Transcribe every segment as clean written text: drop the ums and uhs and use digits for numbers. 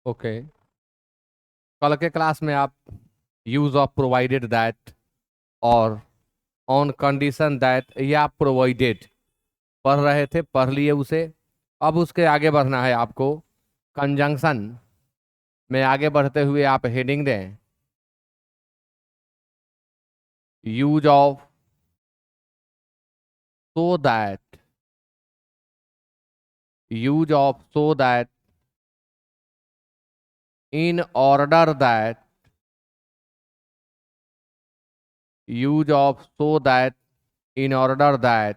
Okay. कल के class में आप यूज ऑफ प्रोवाइडेड दैट और ऑन कंडीशन दैट या प्रोवाइडेड पढ़ रहे थे, पढ़ लिए उसे। अब उसके आगे बढ़ना है आपको। कंजंक्शन में आगे बढ़ते हुए आप हेडिंग दें, use of so that, use of so that, in order that, use of so that, in order that,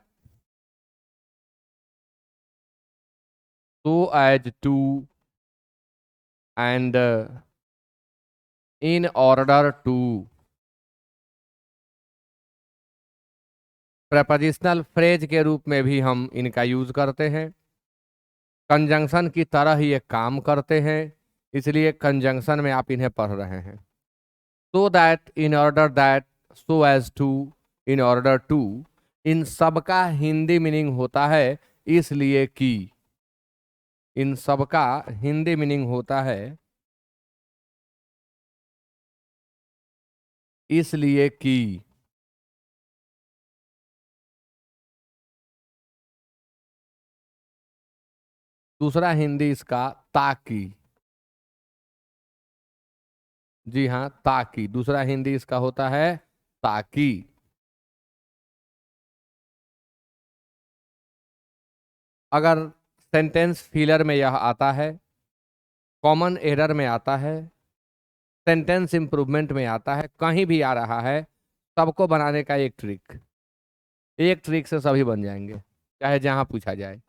so as to, and in order to। Prepositional phrase के रूप में भी हम इनका यूज करते हैं। कंजंक्शन की तरह ही ये काम करते हैं, इसलिए कंजंक्शन में आप इन्हें पढ़ रहे हैं। So that, in order that, so as to, in order to, इन सब का हिंदी मीनिंग होता है इसलिए कि। इन सब का हिंदी मीनिंग होता है इसलिए कि। दूसरा हिंदी इसका ताकि। जी हाँ, ताकि दूसरा हिंदी इसका होता है ताकि। अगर सेंटेंस फिलर में यह आता है, कॉमन एरर में आता है, सेंटेंस इंप्रूवमेंट में आता है, कहीं भी आ रहा है, सबको बनाने का एक ट्रिक से सभी बन जाएंगे, चाहे जहां पूछा जाए।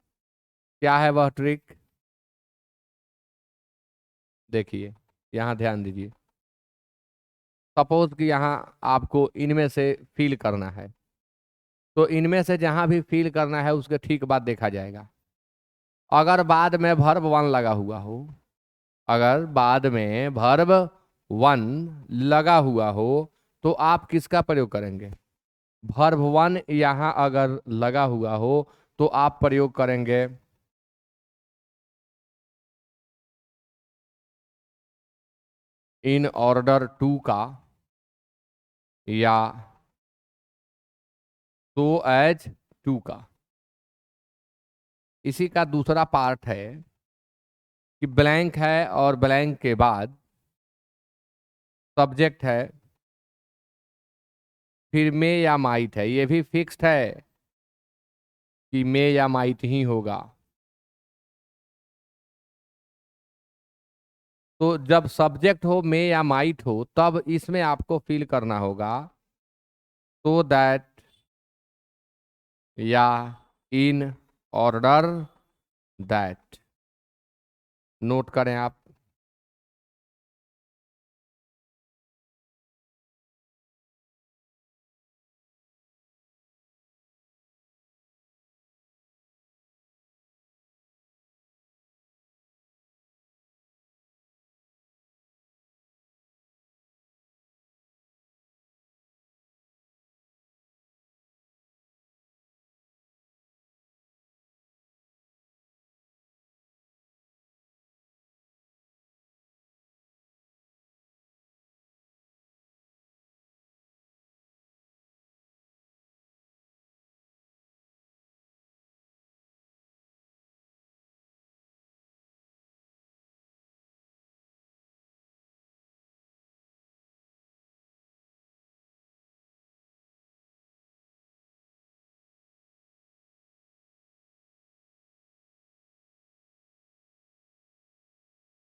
क्या है वह ट्रिक? देखिए, यहां ध्यान दीजिए। सपोज कि यहां आपको इनमें से फील करना है, तो इनमें से जहां भी फील करना है उसके ठीक बाद देखा जाएगा। अगर बाद में वर्ब वन लगा हुआ हो, अगर बाद में वर्ब वन लगा हुआ हो, तो आप किसका प्रयोग करेंगे? वर्ब वन यहां अगर लगा हुआ हो तो आप प्रयोग करेंगे इन ऑर्डर टू का, या सो एज टू का। इसी का दूसरा पार्ट है कि ब्लैंक है और ब्लैंक के बाद सब्जेक्ट है, फिर मे या माइट है। ये भी फिक्स्ड है कि मे या माइट ही होगा। तो जब सब्जेक्ट हो, मे या माइट हो, तब इसमें आपको फिल करना होगा सो दैट या इन ऑर्डर दैट। नोट करें आप।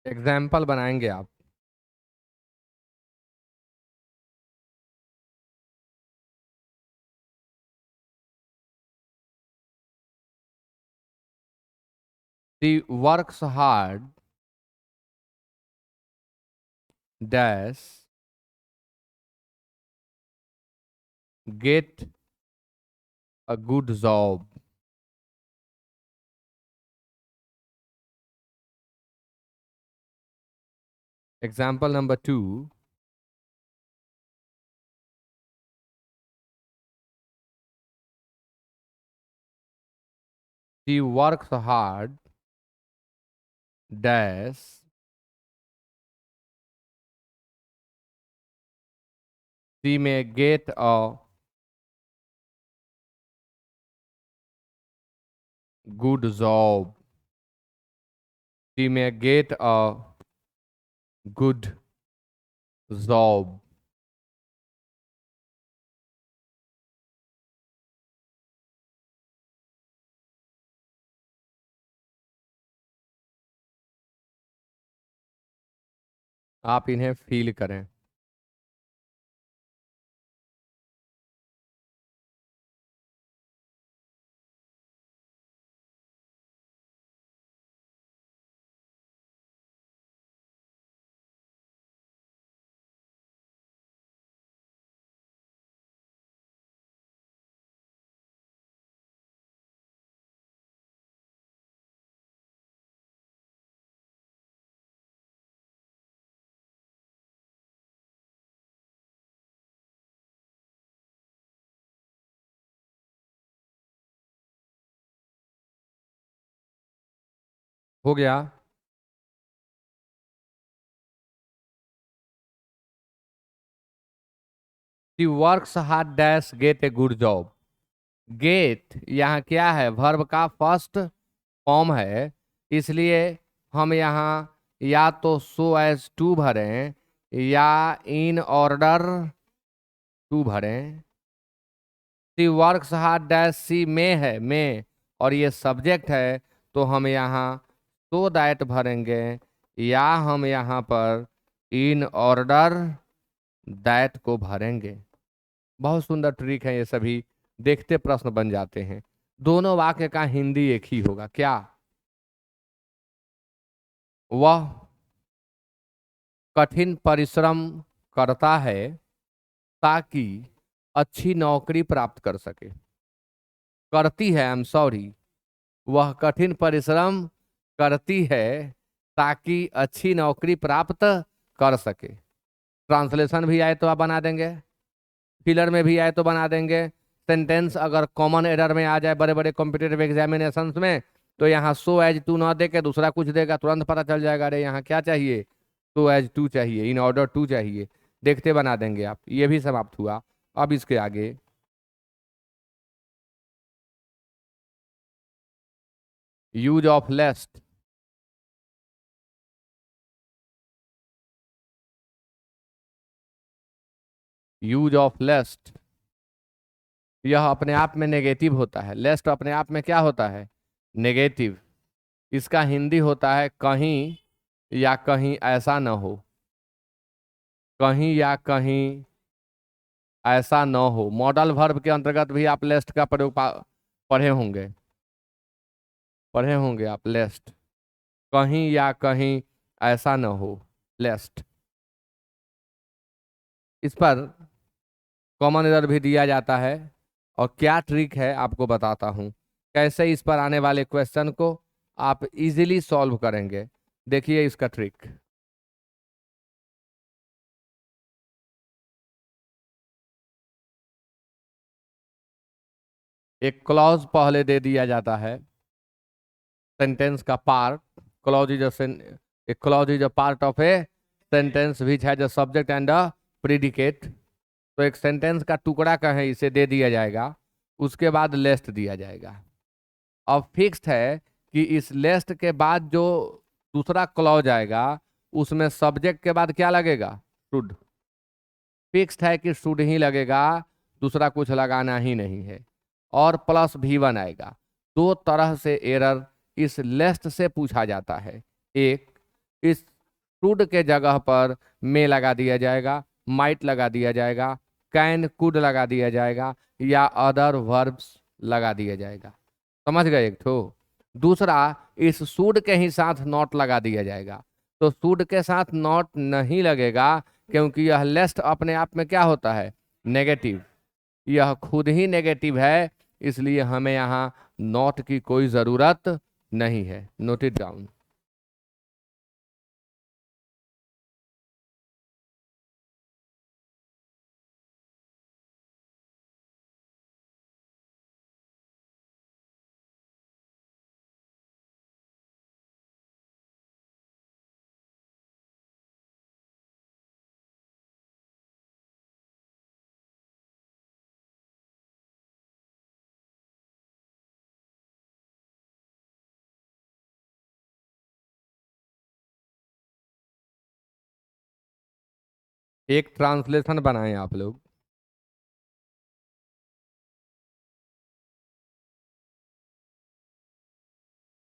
एग्जाम्पल बनाएंगे आप। She works hard dash get a good job. Example number two, she works hard dash she may get a good job. She may get a good job. आप इन्हें feel करें। हो गया। The works hard dash get a good job. Get यहाँ क्या है, verb का first form है, इसलिए हम यहाँ या तो सो एज टू भरें या इन ऑर्डर टू भरें। सी वर्क्स हार्ड डैश सी में है, में, और ये सब्जेक्ट है, तो हम यहाँ सो दैट भरेंगे या हम यहाँ पर इन ऑर्डर दैट को भरेंगे। बहुत सुंदर ट्रिक है ये सभी, देखते प्रश्न बन जाते हैं। दोनों वाक्य का हिंदी एक ही होगा क्या? वह कठिन परिश्रम करता है ताकि अच्छी नौकरी प्राप्त कर सके। करती है, आई एम सॉरी, वह कठिन परिश्रम करती है ताकि अच्छी नौकरी प्राप्त कर सके। ट्रांसलेशन भी आए तो आप बना देंगे, फिलर में भी आए तो बना देंगे। सेंटेंस अगर कॉमन एरर में आ जाए बड़े बड़े कॉम्पिटेटिव एग्जामिनेशंस में, तो यहाँ सो एज टू ना दे के दूसरा कुछ देगा, तुरंत पता चल जाएगा अरे यहाँ क्या चाहिए, सो एज टू चाहिए, इन ऑर्डर टू चाहिए। देखते बना देंगे आप। ये भी समाप्त हुआ। अब इसके आगे यूज ऑफ लेस्ट। यूज ऑफ लेस्ट यह अपने आप में नेगेटिव होता है। लेस्ट अपने आप में क्या होता है? नेगेटिव। इसका हिंदी होता है कहीं या कहीं ऐसा न हो। कहीं या कहीं ऐसा न हो, मॉडल वर्ब के अंतर्गत भी आप लेस्ट का प्रयोग पढ़े होंगे। पढ़े होंगे आप लेस्ट। कहीं या कहीं ऐसा न हो, लेस्ट। इस पर कॉमन एरर भी दिया जाता है, और क्या ट्रिक है आपको बताता हूं, कैसे इस पर आने वाले क्वेश्चन को आप इजीली सॉल्व करेंगे। देखिए इसका ट्रिक। एक क्लॉज पहले दे दिया जाता है, सेंटेंस का part. Clause is a clause is a part of a sentence which has a subject and a predicate. तो एक सेंटेंस का टुकड़ा कहें, इसे दे दिया जाएगा, उसके बाद लेस्ट दिया जाएगा। अब फिक्स्ड है कि इस लेस्ट के बाद जो दूसरा क्लॉज आएगा उसमें सब्जेक्ट के बाद क्या लगेगा? शुड। फिक्स्ड है कि शुड ही लगेगा, दूसरा कुछ लगाना ही नहीं है। और प्लस V1 आएगा। दो तरह से एरर इस लेस्ट से पूछा जाता है। एक, इस शुड के जगह पर मे लगा दिया जाएगा, माइट लगा दिया जाएगा, कैन कुड लगा दिया जाएगा, या अदर वर्ब्स लगा दिया जाएगा। समझ गए एक ठो। दूसरा, इस शुड के ही साथ नॉट लगा दिया जाएगा। तो शुड के साथ नॉट नहीं लगेगा, क्योंकि यह लेस्ट अपने आप में क्या होता है? नेगेटिव। यह खुद ही नेगेटिव है, इसलिए हमें यहाँ नॉट की कोई जरूरत नहीं है। Note it down. एक ट्रांसलेशन बनाएं आप लोग।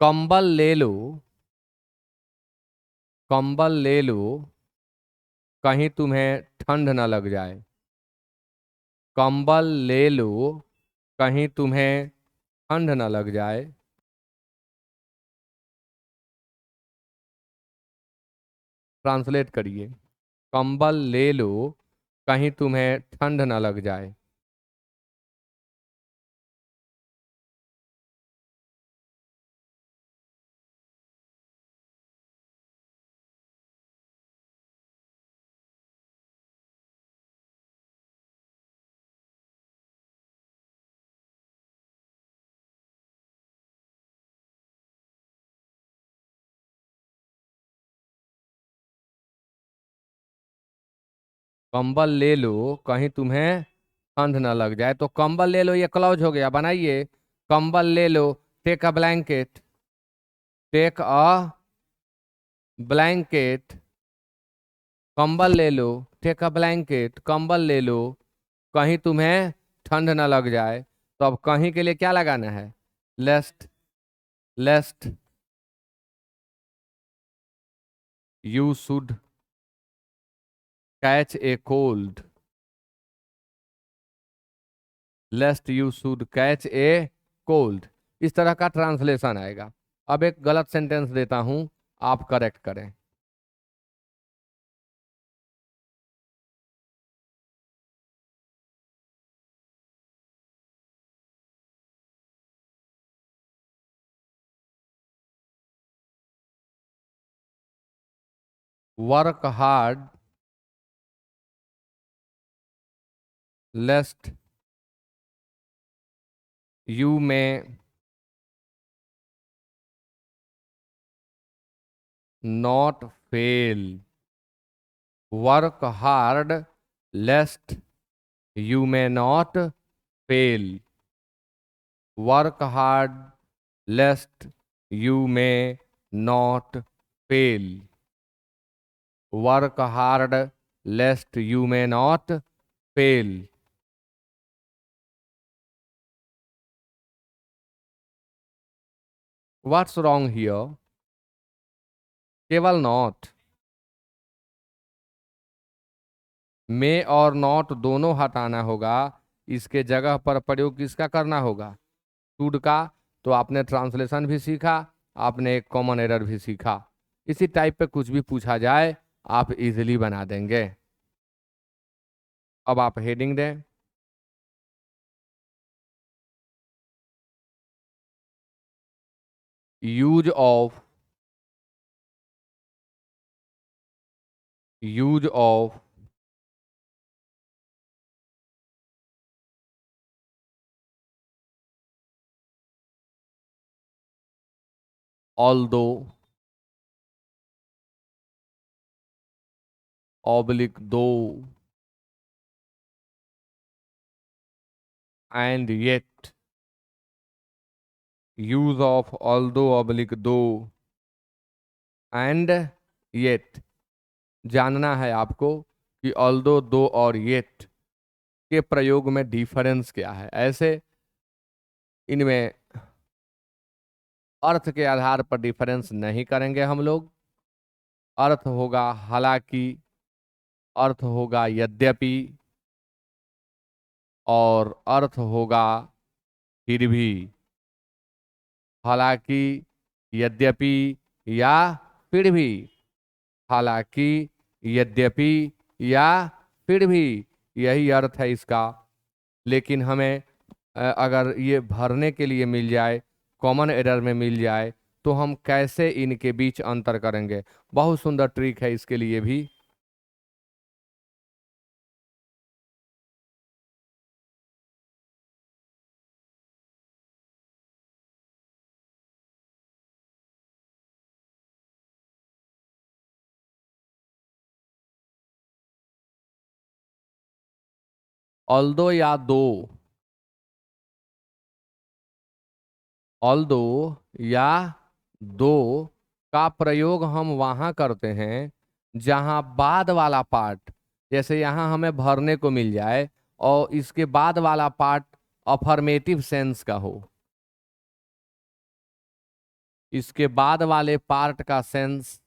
कंबल ले लो, कंबल ले लो, कहीं तुम्हें ठंड न लग जाए। कंबल ले लो, कहीं तुम्हें ठंड न लग जाए। ट्रांसलेट करिए। कंबल ले लो, कहीं तुम्हें ठंड न लग जाए। कंबल ले लो, कहीं तुम्हें ठंड न लग जाए। तो कंबल ले लो, ये क्लॉज हो गया, बनाइए। कंबल ले लो, take a blanket, take a blanket. कंबल ले लो, टेक अ ब्लैंकेट, कंबल ले लो, कहीं तुम्हें ठंड न लग जाए। तो अब कहीं के लिए क्या लगाना है? Lest, lest you should catch a cold, lest you should catch a cold. इस तरह का ट्रांसलेशन आएगा। अब एक गलत सेंटेंस देता हूं, आप करेक्ट करें। Work hard lest you may not fail, work hard lest you may not fail, work hard lest you may not fail, work hard lest you may not fail. What's wrong here? केवल not, may और not दोनों हटाना होगा। इसके जगह पर प्रयोग किसका करना होगा? शुड का। तो आपने ट्रांसलेशन भी सीखा, आपने एक कॉमन एरर भी सीखा। इसी टाइप पे कुछ भी पूछा जाए आप इजीली बना देंगे। अब आप हेडिंग दें। Use of, use of although oblique though and yet, use of although oblique though and yet. जानना है आपको कि ऑल्दो, दो और येट के प्रयोग में डिफरेंस क्या है। ऐसे इनमें अर्थ के आधार पर डिफरेंस नहीं करेंगे हम लोग। अर्थ होगा हालांकि, अर्थ होगा यद्यपि, और अर्थ होगा फिर भी। हालांकि, यद्यपि या फिर भी, हालांकि, यद्यपि या फिर भी, यही अर्थ है इसका। लेकिन हमें अगर ये भरने के लिए मिल जाए, कॉमन एरर में मिल जाए, तो हम कैसे इनके बीच अंतर करेंगे? बहुत सुंदर ट्रिक है इसके लिए भी। ऑल्दो या दो, ऑल्दो या दो का प्रयोग हम वहां करते हैं जहां बाद वाला पार्ट जैसे यहाँ हमें भरने को मिल जाए और इसके बाद वाला पार्ट अफर्मेटिव सेंस का हो, इसके बाद वाले पार्ट का सेंस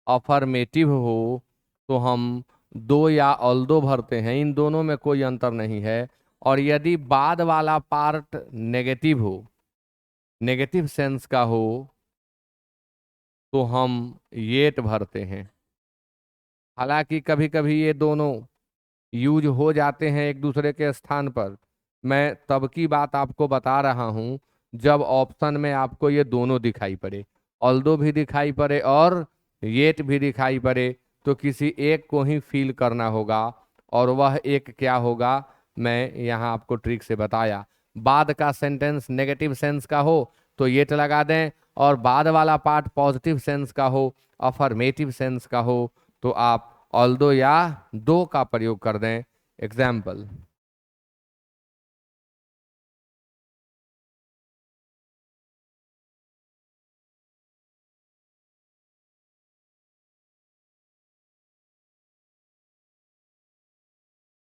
अफर्मेटिव हो, तो हम दो या ऑल्दो भरते हैं, इन दोनों में कोई अंतर नहीं है। और यदि बाद वाला पार्ट नेगेटिव हो, नेगेटिव सेंस का हो, तो हम येट भरते हैं। हालांकि कभी कभी ये दोनों यूज हो जाते हैं एक दूसरे के स्थान पर। मैं तब की बात आपको बता रहा हूं जब ऑप्शन में आपको ये दोनों दिखाई पड़े, ऑल्दो भी दिखाई पड़े और येट भी दिखाई पड़े, तो किसी एक को ही फील करना होगा। और वह एक क्या होगा, मैं यहाँ आपको ट्रिक से बताया। बाद का सेंटेंस नेगेटिव सेंस का हो तो येट लगा दें, और बाद वाला पार्ट पॉजिटिव सेंस का हो, अफर्मेटिव सेंस का हो, तो आप ऑल्दो या दो का प्रयोग कर दें। Example,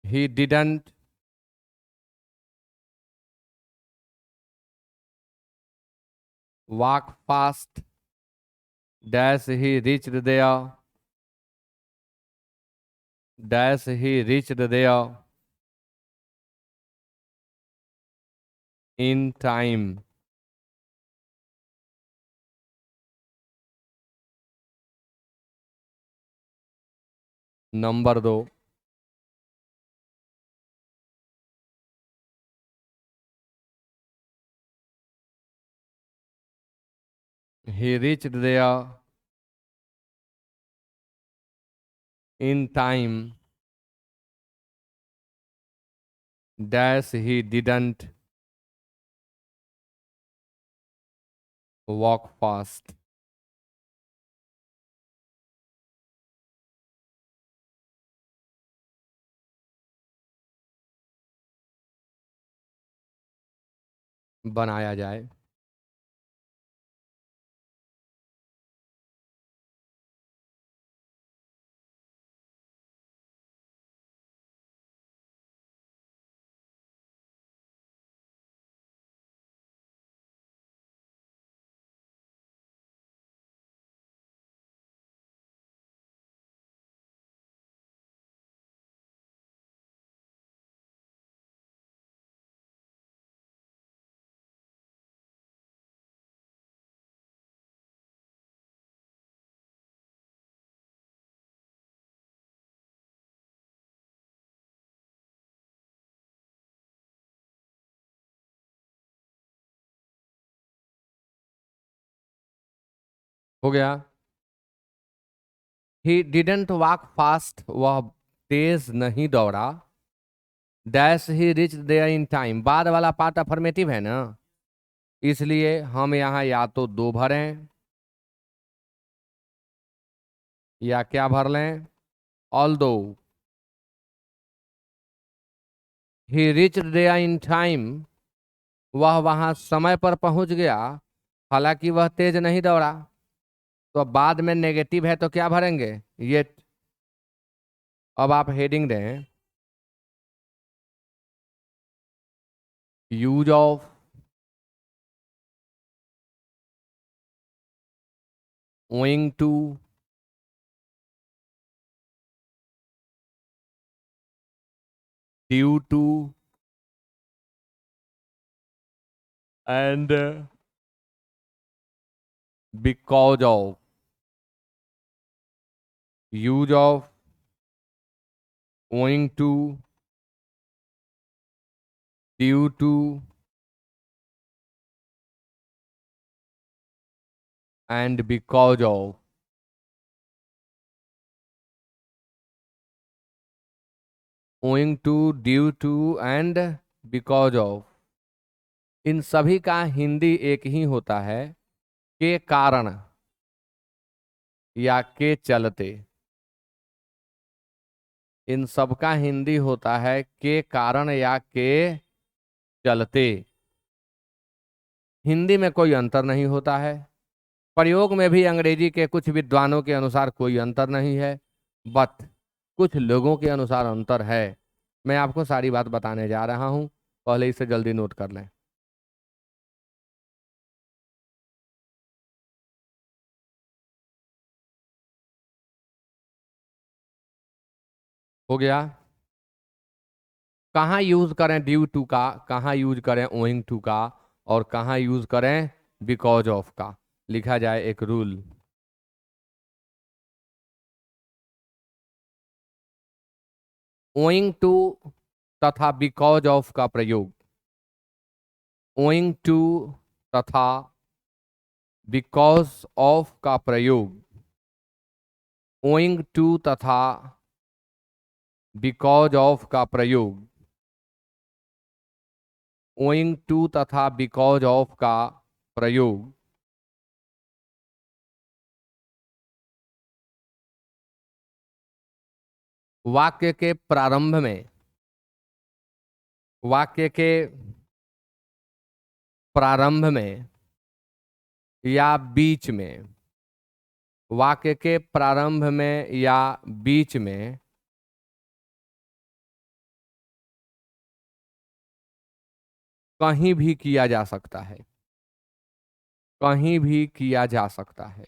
he didn't walk fast dash he reached there, dash he reached there in time। Number दो, he reached there in time dash he didn't walk fast। बनाया जाए। हो गया। ही डिडेंट वॉक फास्ट, वह तेज नहीं दौड़ा। Dash he reach there in time, बाद वाला पार्ट अफर्मेटिव है ना, इसलिए हम यहाँ या तो दो भरें या क्या भर लें, although. He reach there in time, वह वहां समय पर पहुंच गया, हालांकि वह तेज नहीं दौड़ा। तो अब बाद में नेगेटिव है तो क्या भरेंगे, ये। अब आप हेडिंग दें, use of owing to, due to and because of। Use of owing to, due to and because of। owing to, due to and because of, इन सभी का हिंदी एक ही होता है, के कारण या के चलते। इन सब का हिंदी होता है के कारण या के चलते। हिंदी में कोई अंतर नहीं होता है, प्रयोग में भी अंग्रेजी के कुछ विद्वानों के अनुसार कोई अंतर नहीं है, बट कुछ लोगों के अनुसार अंतर है। मैं आपको सारी बात बताने जा रहा हूं, पहले इसे जल्दी नोट कर लें। हो गया। कहाँ यूज करें ड्यू टू का, कहाँ यूज करें ओइंग टू का, और कहाँ यूज करें बिकॉज ऑफ का। लिखा जाए एक रूल। ओइंग टू तथा बिकॉज ऑफ का प्रयोग, ओइंग टू तथा बिकॉज ऑफ का प्रयोग, ओइंग टू तथा बिकॉज ऑफ का प्रयोग, ओइंग टू तथा बिकॉज ऑफ का प्रयोग वाक्य के प्रारंभ में, वाक्य के प्रारंभ में या बीच में, वाक्य के प्रारंभ में या बीच में कहीं भी किया जा सकता है, कहीं भी किया जा सकता है।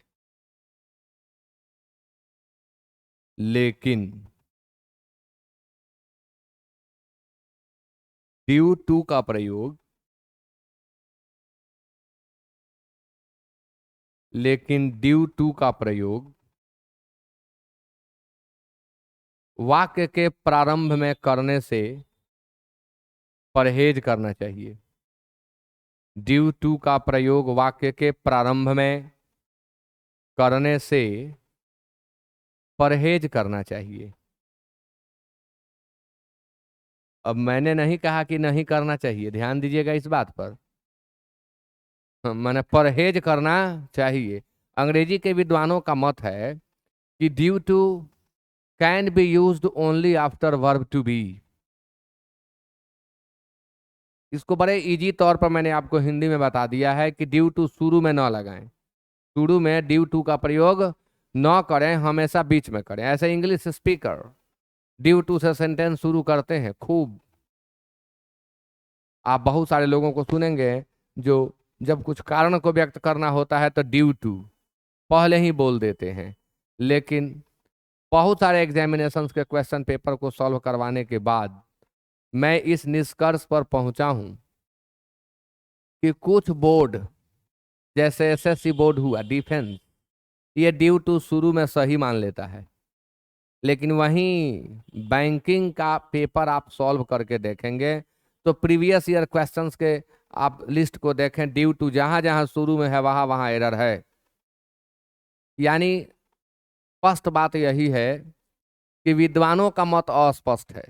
लेकिन ड्यू टू का प्रयोग, लेकिन ड्यू टू का प्रयोग वाक्य के प्रारंभ में करने से परहेज करना चाहिए। ड्यू टू का प्रयोग वाक्य के प्रारंभ में करने से परहेज करना चाहिए। अब मैंने नहीं कहा कि नहीं करना चाहिए, ध्यान दीजिएगा इस बात पर। मैंने परहेज करना चाहिए। अंग्रेजी के विद्वानों का मत है कि due to can be used only after verb to be. इसको बड़े इजी तौर पर मैंने आपको हिंदी में बता दिया है कि ड्यू टू शुरू में ना लगाएं, शुरू में ड्यू टू का प्रयोग न करें, हमेशा बीच में करें। ऐसे इंग्लिश स्पीकर ड्यू टू से सेंटेंस शुरू करते हैं खूब। आप बहुत सारे लोगों को सुनेंगे जो जब कुछ कारण को व्यक्त करना होता है तो ड्यू टू पहले ही बोल देते हैं। लेकिन बहुत सारे एग्जामिनेशंस के क्वेश्चन पेपर को सॉल्व करवाने के बाद मैं इस निष्कर्ष पर पहुंचा हूं कि कुछ बोर्ड, जैसे एसएससी बोर्ड हुआ, डिफेंस, ये ड्यू टू शुरू में सही मान लेता है। लेकिन वहीं बैंकिंग का पेपर आप सॉल्व करके देखेंगे तो प्रीवियस ईयर क्वेश्चंस के आप लिस्ट को देखें, ड्यू टू जहां जहां शुरू में है वहां वहां एरर है। यानी स्पष्ट बात यही है कि विद्वानों का मत अस्पष्ट है।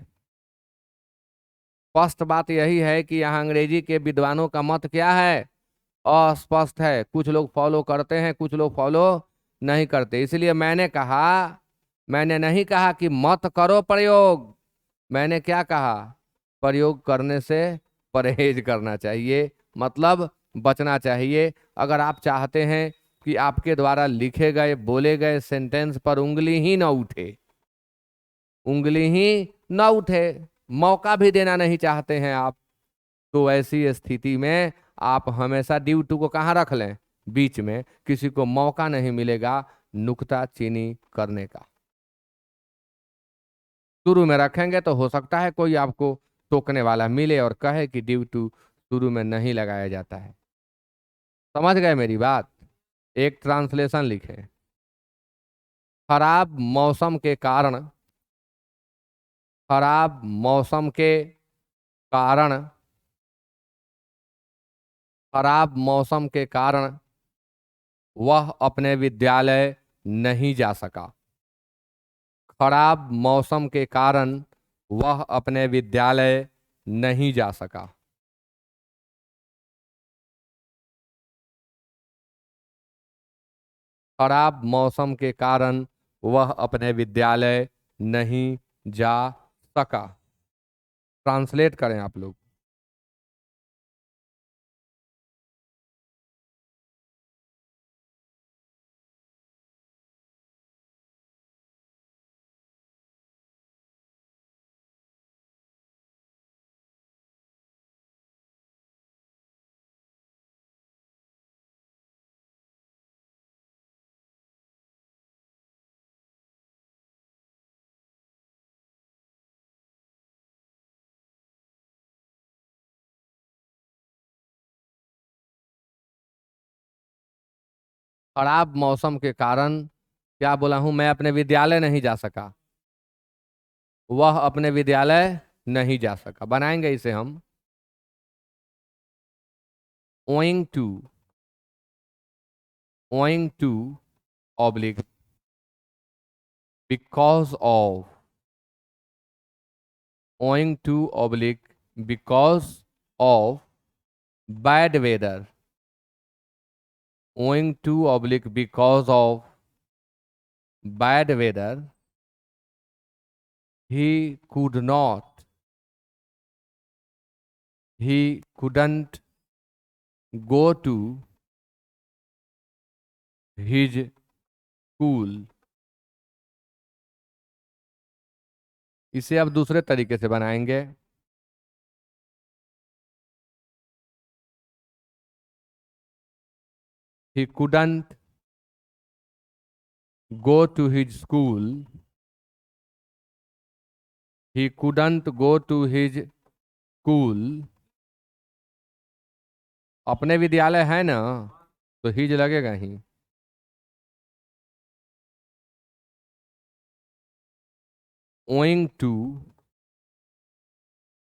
स्पष्ट बात यही है कि यहाँ अंग्रेजी के विद्वानों का मत क्या है, अस्पष्ट है। कुछ लोग फॉलो करते हैं, कुछ लोग फॉलो नहीं करते। इसलिए मैंने कहा, मैंने नहीं कहा कि मत करो प्रयोग, मैंने क्या कहा, प्रयोग करने से परहेज करना चाहिए, मतलब बचना चाहिए। अगर आप चाहते हैं कि आपके द्वारा लिखे गए बोले गए सेंटेंस पर उंगली ही न उठे, उंगली ही न उठे, मौका भी देना नहीं चाहते हैं आप, तो ऐसी स्थिति में आप हमेशा ड्यू टू को कहाँ रख लें, बीच में। किसी को मौका नहीं मिलेगा नुक्ताचीनी करने का। शुरू में रखेंगे तो हो सकता है कोई आपको टोकने वाला मिले और कहे कि ड्यू टू शुरू में नहीं लगाया जाता है। समझ गए मेरी बात। एक ट्रांसलेशन लिखें। खराब मौसम के कारण, खराब मौसम के कारण, खराब मौसम के कारण वह अपने विद्यालय नहीं जा सका। खराब मौसम के कारण वह अपने विद्यालय नहीं जा सका। खराब मौसम के कारण वह अपने विद्यालय नहीं जा सका। ट्रांसलेट करें आप लोग। खराब मौसम के कारण क्या बोला हूं, मैं अपने विद्यालय नहीं जा सका। वह अपने विद्यालय नहीं जा सका। बनाएंगे इसे हम owing to, owing to oblique because of, owing to oblique because of bad weather, owing to oblique because of bad weather, he could not, he couldn't go to his school। इसे अब दूसरे तरीके से बनाएंगे। He couldn't go to his school, he couldn't go to his school। अपने विद्यालय है ना, तो हिज लगेगा ही। owing to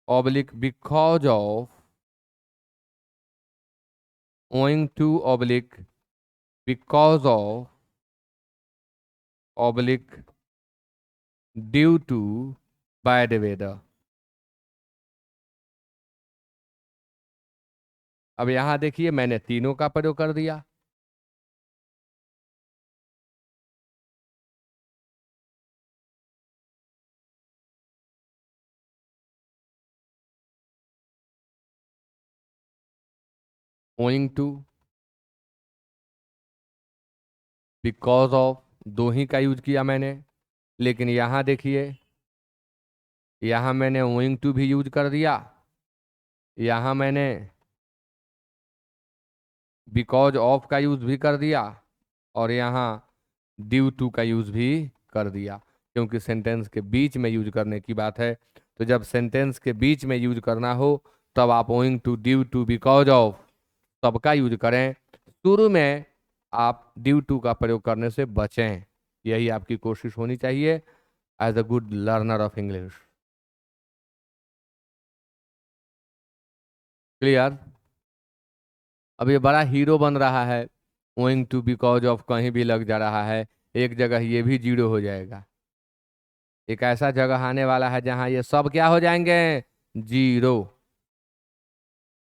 oblique because of, owing to oblique because of oblique due to bad weather। अब यहां देखिए मैंने तीनों का प्रयोग कर दिया। owing to, बिकॉज ऑफ, दो ही का यूज किया मैंने। लेकिन यहां देखिए, यहां मैंने owing to भी यूज कर दिया, यहां मैंने बिकॉज ऑफ का यूज भी कर दिया, और यहाँ ड्यू टू का यूज भी कर दिया। क्योंकि सेंटेंस के बीच में यूज करने की बात है, तो जब सेंटेंस के बीच में यूज करना हो तब आप owing to, due to, because of सबका यूज करें। शुरू में आप ड्यू टू का प्रयोग करने से बचें, यही आपकी कोशिश होनी चाहिए as a good learner of English. Clear? अब ये बड़ा हीरो बन रहा है, ओइंग टू बिकॉज ऑफ कहीं भी लग जा रहा है, एक जगह ये भी जीरो हो जाएगा। एक ऐसा जगह आने वाला है जहां ये सब क्या हो जाएंगे, जीरो।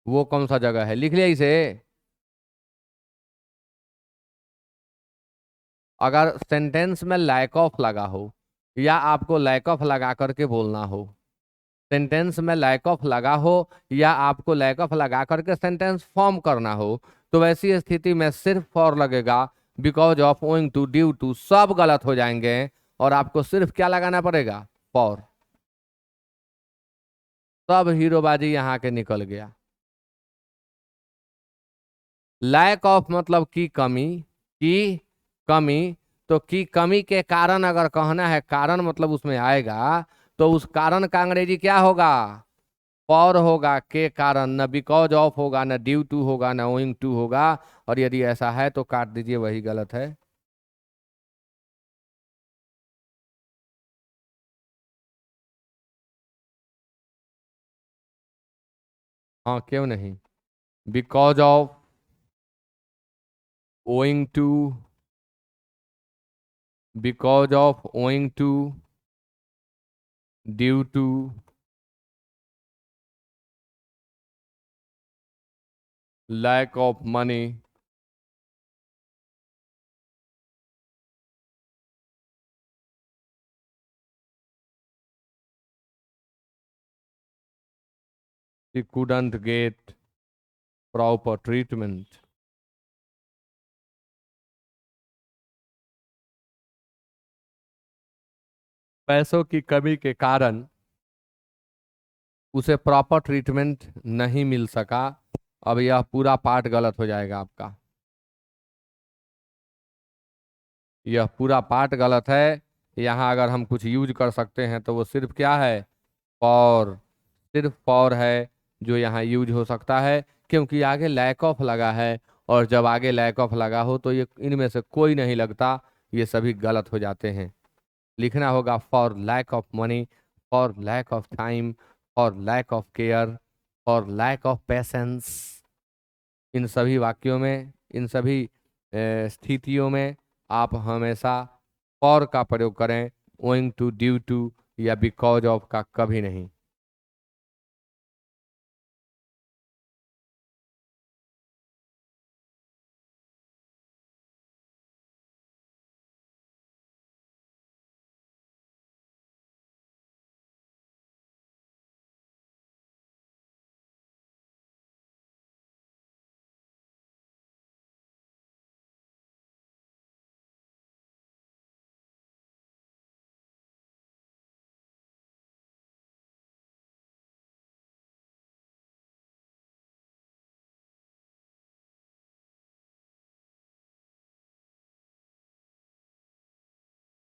वो कौन सा जगह है, लिख लिया इसे। अगर सेंटेंस में लैक ऑफ लगा हो, या आपको लैक ऑफ लगा करके बोलना हो, सेंटेंस में लैक ऑफ लगा हो या आपको लैक ऑफ लगा करके सेंटेंस फॉर्म करना हो, तो वैसी स्थिति में सिर्फ फॉर लगेगा। Because of, owing to, due to सब गलत हो जाएंगे, और आपको सिर्फ क्या लगाना पड़ेगा, फॉर। सब हीरोबाजी यहाँ के निकल गया। लैक ऑफ मतलब की कमी, की कमी। तो की कमी के कारण अगर कहना है, कारण मतलब उसमें आएगा, तो उस कारण का अंग्रेजी क्या होगा, फॉर होगा। के कारण, न बिकॉज ऑफ होगा, न ड्यू टू होगा, न ओइंग टू होगा। और यदि ऐसा है तो काट दीजिए, वही गलत है। हाँ, क्यों नहीं। Because of, owing to, because of, owing to, due to, lack of money, he couldn't get proper treatment। पैसों की कमी के कारण उसे प्रॉपर ट्रीटमेंट नहीं मिल सका। अब यह पूरा पार्ट गलत हो जाएगा आपका, यह पूरा पार्ट गलत है। यहाँ अगर हम कुछ यूज कर सकते हैं तो वो सिर्फ क्या है, फॉर, सिर्फ फॉर है जो यहाँ यूज हो सकता है, क्योंकि आगे लैक ऑफ लगा है और जब आगे लैक ऑफ लगा हो तो ये इनमें से कोई नहीं लगता, ये सभी गलत हो जाते हैं। लिखना होगा for lack of money, for lack of time, for lack of care, for lack of patience. इन सभी वाक्यों में, इन सभी स्थितियों में आप हमेशा फॉर का प्रयोग करें, ओइंग टू, ड्यू टू या बिकॉज ऑफ का कभी नहीं।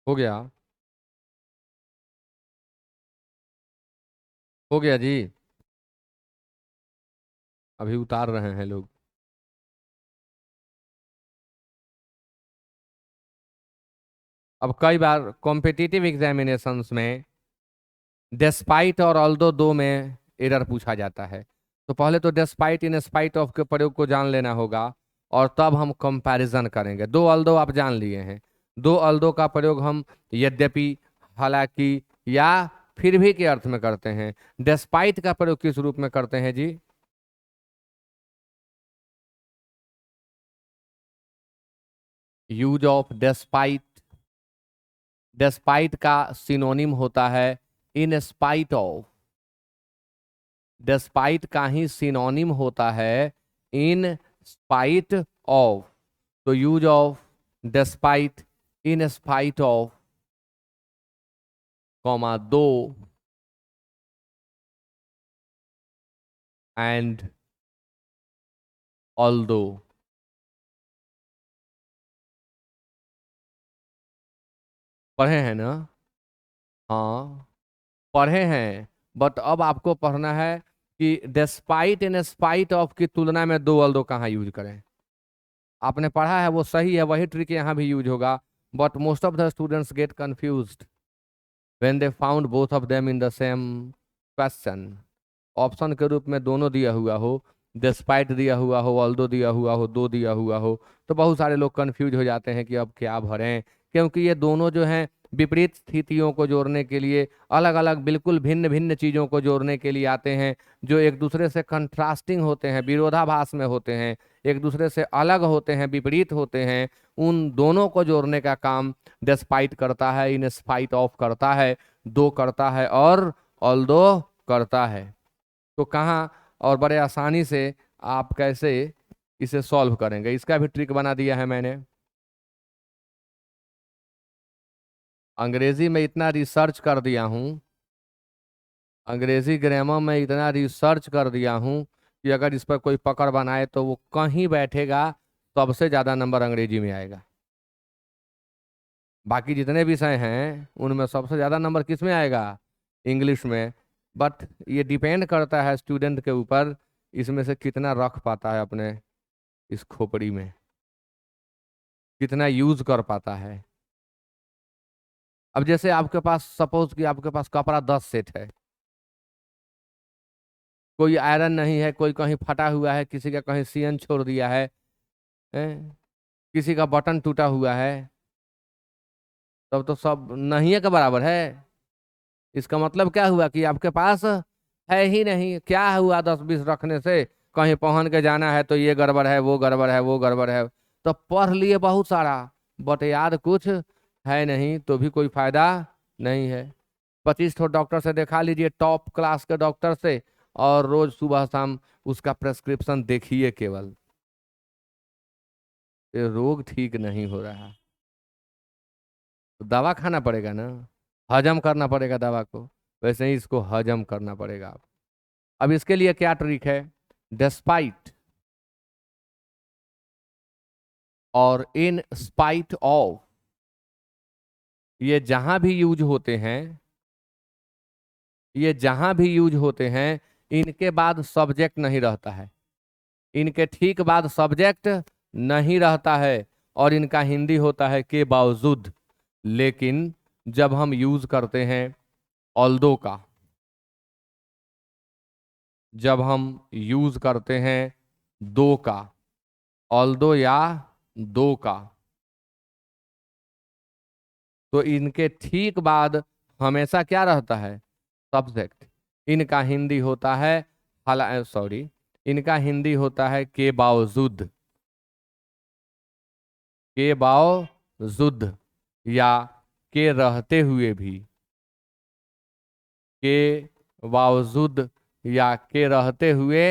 हो गया? हो गया जी। अभी उतार रहे हैं लोग। अब कई बार कॉम्पिटिटिव एग्जामिनेशंस में डेस्पाइट और ऑल्दो दो में एरर पूछा जाता है। तो पहले तो डेस्पाइट इन स्पाइट ऑफ के प्रयोग को जान लेना होगा और तब हम कंपैरिजन करेंगे। दो ऑल्दो आप जान लिए हैं, दो ऑल्दो का प्रयोग हम यद्यपि, हालांकि या फिर भी के अर्थ में करते हैं। डेस्पाइट का प्रयोग किस रूप में करते हैं जी? यूज ऑफ डेस्पाइट, डेस्पाइट का सिनोनिम होता है इन स्पाइट ऑफ। डेस्पाइट का ही सिनोनिम होता है इन स्पाइट ऑफ। तो use of despite, in spite of, comma दो, एंड ऑल्दो। पढ़े हैं ना? हाँ, पढ़े हैं। बट अब आपको पढ़ना है कि डेस्पाइट इन स्पाइट ऑफ की तुलना में दो ऑल्दो कहाँ यूज करें। आपने पढ़ा है वो सही है, वही ट्रिक यहाँ भी यूज होगा। But most of the students gate confused when they found both of them in the same question. Option के रूप में दोनों दिया हुआ हो, डिस्पाइट दिया हुआ हो, ऑल्दो दिया हुआ हो, दो दिया हुआ हो, तो बहुत सारे लोग कंफ्यूज हो जाते हैं कि अब क्या भरें। क्योंकि ये दोनों जो हैं विपरीत स्थितियों को जोड़ने के लिए, अलग अलग बिल्कुल भिन्न भिन्न चीज़ों को जोड़ने के लिए आते हैं, जो एक दूसरे से कंट्रास्टिंग होते हैं, विरोधाभास में होते हैं, एक दूसरे से अलग होते हैं, विपरीत होते हैं। उन दोनों को जोड़ने का काम डिस्पाइट करता है, इन स्पाइट ऑफ करता है, दो करता है और ऑल्दो करता है। तो कहाँ और बड़े आसानी से आप कैसे इसे सॉल्व करेंगे, इसका भी ट्रिक बना दिया है मैंने। अंग्रेजी में इतना रिसर्च कर दिया हूँ, अंग्रेजी ग्रामर में इतना रिसर्च कर दिया हूँ कि अगर इस पर कोई पकड़ बनाए तो वो कहीं बैठेगा, सबसे ज़्यादा नंबर अंग्रेजी में आएगा। बाकी जितने विषय हैं उनमें सबसे ज़्यादा नंबर किस में आएगा? इंग्लिश में। बट ये डिपेंड करता है स्टूडेंट के ऊपर, इसमें से कितना रख पाता है अपने इस खोपड़ी में, कितना यूज कर पाता है। अब जैसे आपके पास, सपोज कि आपके पास कपड़ा 10 सेट है, कोई आयरन नहीं है, कोई कहीं फटा हुआ है, किसी का कहीं सियन छोड़ दिया है, हैं? किसी का बटन टूटा हुआ है, तब तो सब नहीं है के बराबर है। इसका मतलब क्या हुआ कि आपके पास है ही नहीं। क्या हुआ 10-20 रखने से? कहीं पहन के जाना है तो ये गड़बड़ है, वो गड़बड़ है, वो गड़बड़ है। तो पढ़ लिए बहुत सारा, बट याद कुछ है नहीं, तो भी कोई फायदा नहीं है। 25 ठो डॉक्टर से दिखा लीजिए, टॉप क्लास के डॉक्टर से, और रोज सुबह शाम उसका प्रेस्क्रिप्शन देखिए केवल, ये रोग ठीक नहीं हो रहा। तो दवा खाना पड़ेगा ना, हजम करना पड़ेगा दवा को, वैसे ही इसको हजम करना पड़ेगा आप। अब इसके लिए क्या ट्रिक है? डिस्पाइट और इन स्पाइट ऑफ, ये जहां भी यूज होते हैं, ये जहां भी यूज होते हैं, इनके बाद सब्जेक्ट नहीं रहता है। इनके ठीक बाद सब्जेक्ट नहीं रहता है और इनका हिंदी होता है के बावजूद। लेकिन जब हम यूज करते हैं ऑल्दो का, जब हम यूज करते हैं दो का, ऑल्दो या दो का, तो इनके ठीक बाद हमेशा क्या रहता है? सब्जेक्ट। इनका हिंदी होता है सॉरी, इनका हिंदी होता है के बावजूद, के बावजूद या के रहते हुए भी, के बावजूद या के रहते हुए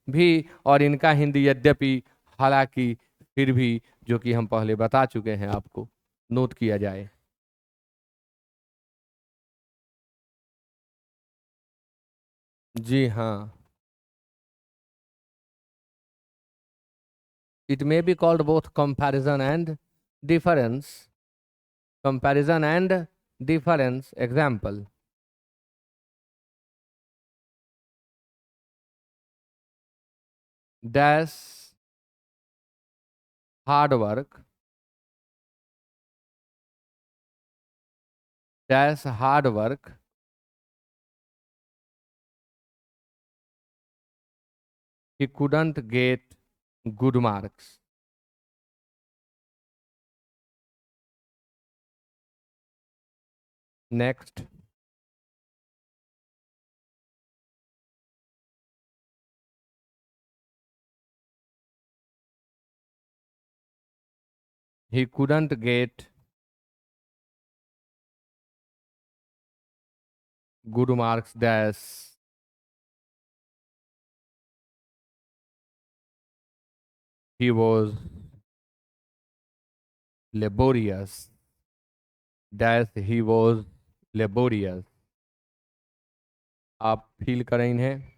भी। और इनका हिंदी यद्यपि, हालांकि, फिर भी, जो कि हम पहले बता चुके हैं आपको, नोट किया जाए। जी हाँ, it may be called both comparison and difference. Comparison and difference. Example: dash hard work, dash hard work, he couldn't get good marks. Next, he couldn't get good marks dash he was laborious, dash he was laborious. आप feel करें इन्हें।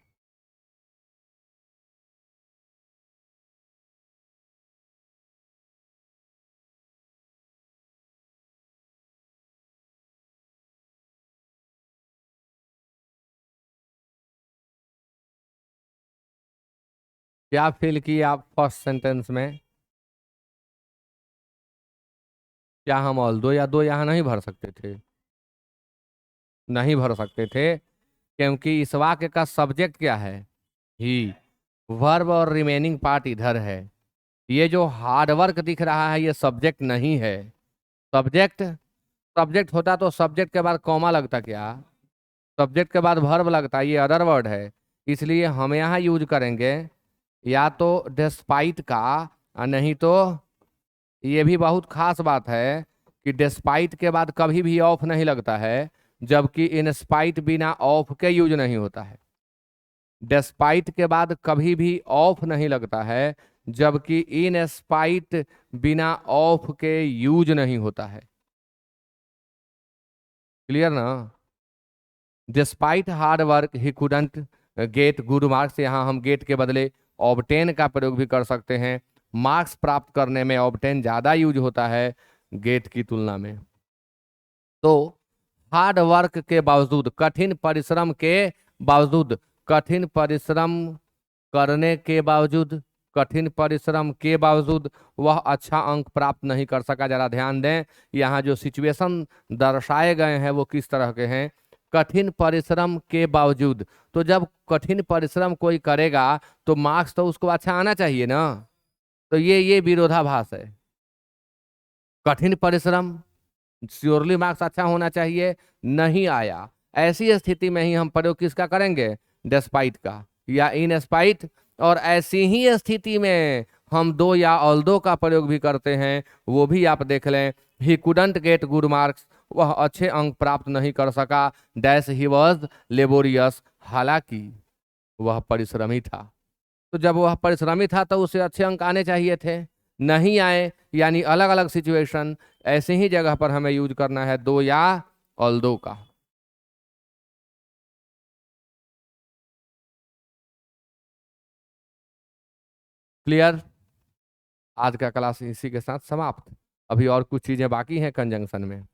क्या feel किए आप first sentence में? क्या हम all दो या दो यहाँ नहीं भर सकते थे? नहीं भर सकते थे, क्योंकि इस वाक्य का सब्जेक्ट क्या है? ही। वर्ब और रिमेनिंग पार्ट इधर है। ये जो हार्ड वर्क दिख रहा है ये सब्जेक्ट नहीं है। सब्जेक्ट, सब्जेक्ट होता तो सब्जेक्ट के बाद कॉमा लगता क्या? सब्जेक्ट के बाद वर्ब लगता, ये अदर वर्ड है। इसलिए हम यहाँ यूज करेंगे या तो डिस्पाइट का, और नहीं तो, ये भी बहुत खास बात है कि डिस्पाइट के बाद कभी भी ऑफ नहीं लगता है, जबकि इनस्पाइट बिना ऑफ के यूज नहीं होता है। डिस्पाइट के बाद कभी भी ऑफ नहीं लगता है, जबकि इन स्पाइट बिना ऑफ के यूज नहीं होता है। क्लियर ना? Despite hard work he couldn't get good marks, यहाँ हम गेट के बदले ऑब्टेन का प्रयोग भी कर सकते हैं। मार्क्स प्राप्त करने में ऑब्टेन ज्यादा यूज होता है गेट की तुलना में। तो हार्ड वर्क के बावजूद, कठिन परिश्रम के बावजूद, कठिन परिश्रम करने के बावजूद, कठिन परिश्रम के बावजूद वह अच्छा अंक प्राप्त नहीं कर सका। जरा ध्यान दें, यहाँ जो सिचुएशन दर्शाए गए हैं वो किस तरह के हैं। कठिन परिश्रम के बावजूद, तो जब कठिन परिश्रम कोई करेगा तो मार्क्स तो उसको अच्छा आना चाहिए ना। तो ये विरोधाभास है। कठिन परिश्रम, श्योरली मार्क्स अच्छा होना चाहिए, नहीं आया, ऐसी स्थिति में ही हम प्रयोग किसका करेंगे? डेस्पाइट का या इन स्पाइट। और ऐसी ही स्थिति में हम दो या ऑल्दो का प्रयोग भी करते हैं, वो भी आप देख लें। He couldn't get good marks, वह अच्छे अंक प्राप्त नहीं कर सका। डैश ही वॉज लेबोरियस, हालांकि वह परिश्रमी था। तो जब वह परिश्रमी था तो उसे अच्छे अंक आने चाहिए थे, नहीं आए, यानी अलग अलग सिचुएशन, ऐसे ही जगह पर हमें यूज करना है दो या ऑल्दो का। क्लियर? आज का क्लास इसी के साथ समाप्त। अभी और कुछ चीजें बाकी हैं कंजंक्शन में।